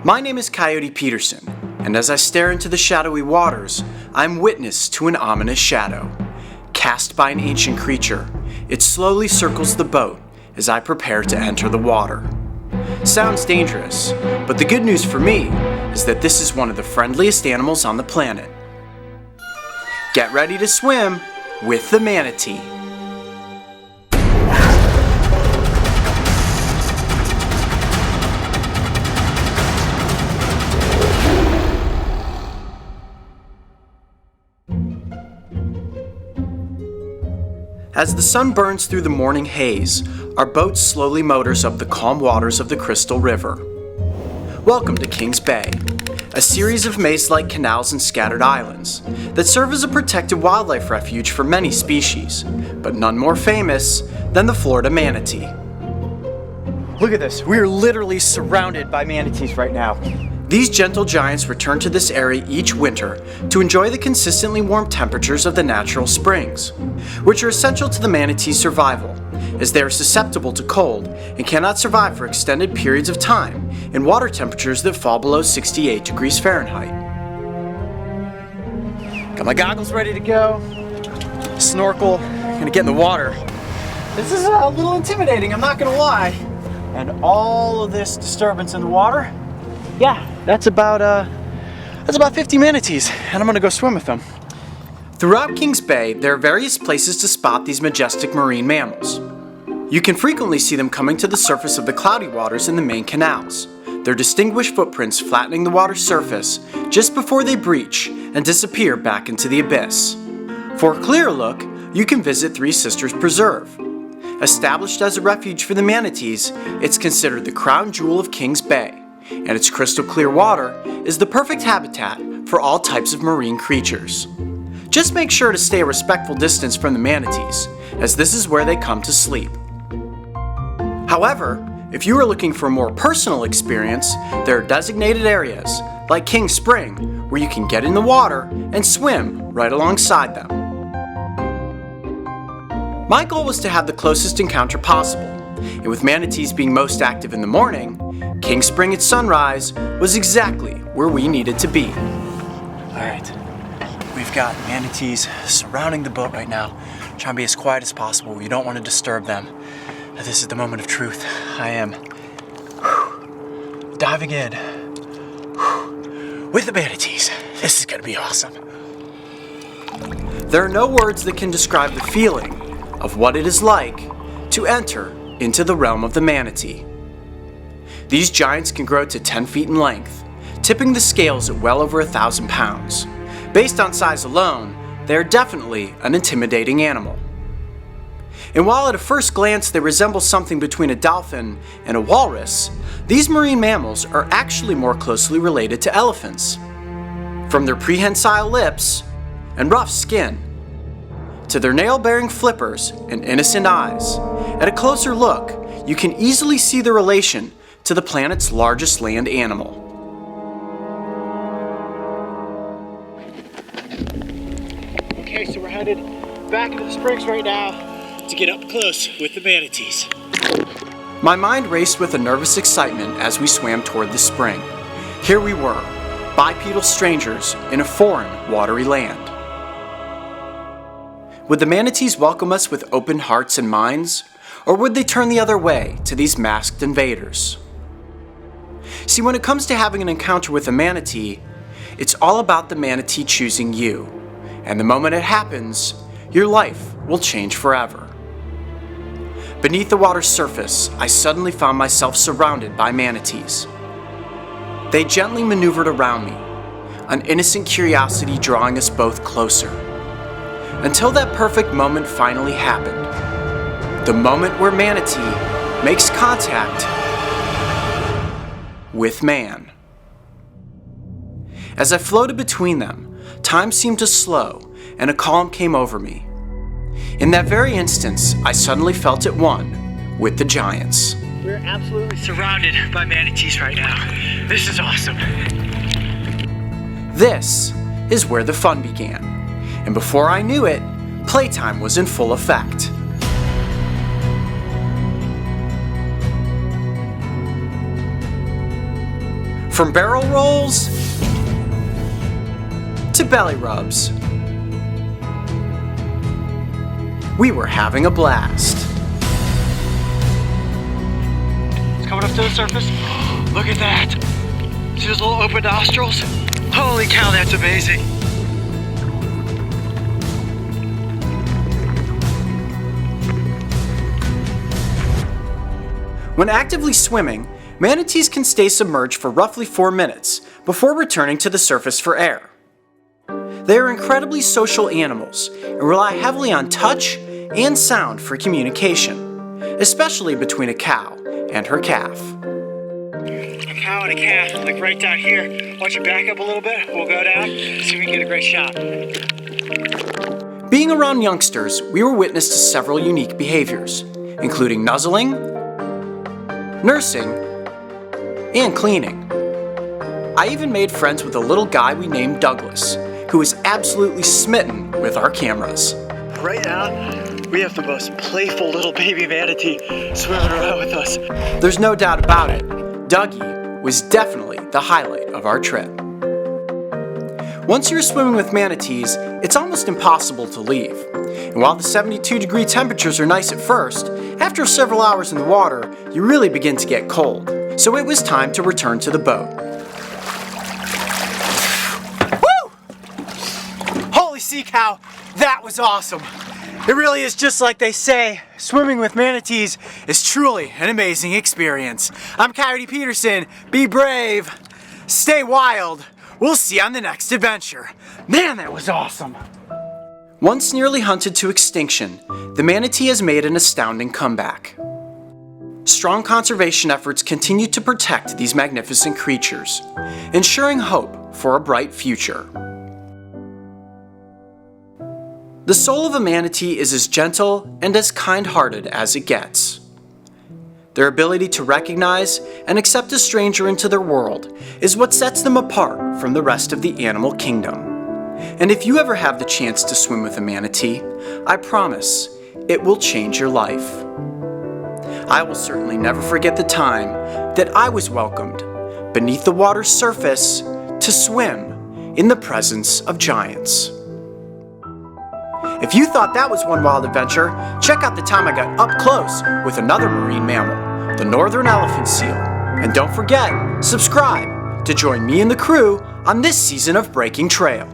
My name is Coyote Peterson, and as I stare into the shadowy waters, I'm witness to an ominous shadow. Cast by an ancient creature, it slowly circles the boat as I prepare to enter the water. Sounds dangerous, but the good news for me is that this is one of the friendliest animals on the planet. Get ready to swim with the manatee. As the sun burns through the morning haze, our boat slowly motors up the calm waters of the Crystal River. Welcome to Kings Bay, a series of maze-like canals and scattered islands that serve as a protected wildlife refuge for many species, but none more famous than the Florida manatee. Look at this, we are literally surrounded by manatees right now. These gentle giants return to this area each winter to enjoy the consistently warm temperatures of the natural springs, which are essential to the manatee's survival, as they are susceptible to cold and cannot survive for extended periods of time in water temperatures that fall below 68 degrees Fahrenheit. Got my goggles ready to go, snorkel, gonna get in the water. This is a little intimidating, I'm not gonna lie. And all of this disturbance in the water, yeah, that's about 50 manatees, and I'm gonna go swim with them. Throughout Kings Bay, there are various places to spot these majestic marine mammals. You can frequently see them coming to the surface of the cloudy waters in the main canals, their distinguished footprints flattening the water's surface just before they breach and disappear back into the abyss. For a clearer look, you can visit Three Sisters Preserve. Established as a refuge for the manatees, it's considered the crown jewel of Kings Bay, and its crystal clear water is the perfect habitat for all types of marine creatures. Just make sure to stay a respectful distance from the manatees, as this is where they come to sleep. However, if you are looking for a more personal experience, there are designated areas, like King Spring, where you can get in the water and swim right alongside them. My goal was to have the closest encounter possible, and with manatees being most active in the morning, King Spring at sunrise was exactly where we needed to be. Alright, we've got manatees surrounding the boat right now, trying to be as quiet as possible. We don't want to disturb them. This is the moment of truth. I am diving in with the manatees. This is going to be awesome. There are no words that can describe the feeling of what it is like to enter into the realm of the manatee. These giants can grow to 10 feet in length, tipping the scales at well over 1,000 pounds. Based on size alone, they are definitely an intimidating animal. And while at a first glance they resemble something between a dolphin and a walrus, these marine mammals are actually more closely related to elephants. From their prehensile lips and rough skin, to their nail-bearing flippers and innocent eyes, at a closer look, you can easily see the relation to the planet's largest land animal. Okay, so we're headed back into the springs right now to get up close with the manatees. My mind raced with a nervous excitement as we swam toward the spring. Here we were, bipedal strangers in a foreign, watery land. Would the manatees welcome us with open hearts and minds, or would they turn the other way to these masked invaders? See, when it comes to having an encounter with a manatee, it's all about the manatee choosing you, and the moment it happens, your life will change forever. Beneath the water's surface, I suddenly found myself surrounded by manatees. They gently maneuvered around me, an innocent curiosity drawing us both closer. Until that perfect moment finally happened. The moment where manatee makes contact with man. As I floated between them, time seemed to slow and a calm came over me. In that very instance, I suddenly felt at one with the giants. We're absolutely surrounded by manatees right now. This is awesome. This is where the fun began. And before I knew it, playtime was in full effect. From barrel rolls to belly rubs, we were having a blast. It's coming up to the surface. Look at that. See those little open nostrils? Holy cow, that's amazing. When actively swimming, manatees can stay submerged for roughly 4 minutes before returning to the surface for air. They are incredibly social animals and rely heavily on touch and sound for communication, especially between a cow and her calf. A cow and a calf, like right down here. Why don't you back up a little bit? We'll go down, see if we can get a great shot. Being around youngsters, we were witness to several unique behaviors, including nuzzling, nursing, and cleaning. I even made friends with a little guy we named Douglas, who was absolutely smitten with our cameras. Right now, we have the most playful little baby manatee swimming around with us. There's no doubt about it, Dougie was definitely the highlight of our trip. Once you're swimming with manatees, it's almost impossible to leave. And while the 72-degree temperatures are nice at first, after several hours in the water, you really begin to get cold. So it was time to return to the boat. Woo! Holy sea cow, that was awesome. It really is just like they say, swimming with manatees is truly an amazing experience. I'm Coyote Peterson, be brave, stay wild. We'll see you on the next adventure. Man, that was awesome. Once nearly hunted to extinction, the manatee has made an astounding comeback. Strong conservation efforts continue to protect these magnificent creatures, ensuring hope for a bright future. The soul of a manatee is as gentle and as kind-hearted as it gets. Their ability to recognize and accept a stranger into their world is what sets them apart from the rest of the animal kingdom. And if you ever have the chance to swim with a manatee, I promise it will change your life. I will certainly never forget the time that I was welcomed beneath the water's surface to swim in the presence of giants. If you thought that was one wild adventure, check out the time I got up close with another marine mammal, the northern elephant seal. And don't forget, subscribe to join me and the crew on this season of Breaking Trail.